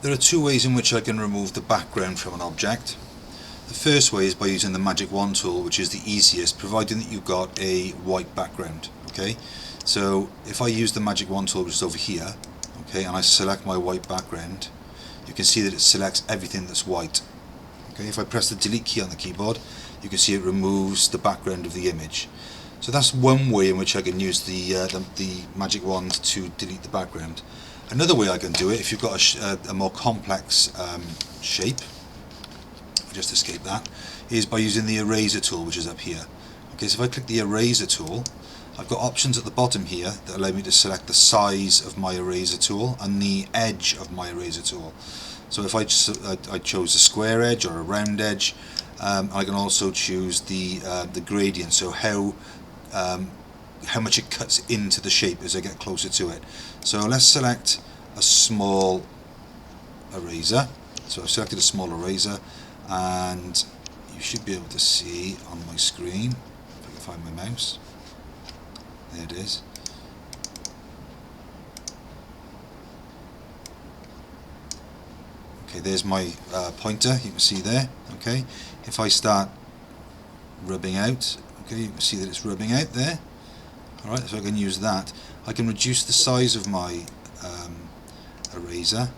There are two ways in which I can remove the background from an object. The first way is by using the magic wand tool, which is the easiest, providing that you've got a white background. Okay, so if I use the magic wand tool, which is over here, okay, and I select my white background, you can see that it selects everything that's white. Okay, if I press the delete key on the keyboard, you can see it removes the background of the image. So that's one way in which I can use the magic wand to delete the background. Another way I can do it, if you've got a more complex shape, I'll just escape that, is by using the eraser tool, which is up here. Okay, so if I click the eraser tool, I've got options at the bottom here that allow me to select the size of my eraser tool and the edge of my eraser tool. So if I chose a square edge or a round edge, I can also choose the gradient, so how much it cuts into the shape as I get closer to it. So let's select a small eraser. So I've selected a small eraser, and you should be able to see on my screen, if I can find my mouse, there it is. Okay, there's my pointer, you can see there. Okay, if I start rubbing out, okay, you can see that it's rubbing out there. Alright, so I can use that. I can reduce the size of my eraser,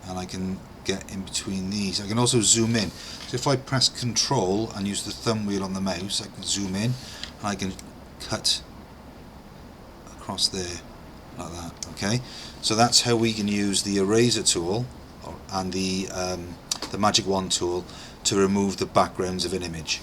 and I can get in between these. I can also zoom in. So if I press Control and use the thumb wheel on the mouse, I can zoom in and I can cut across there like that. Okay, so that's how we can use the eraser tool and the magic wand tool to remove the backgrounds of an image.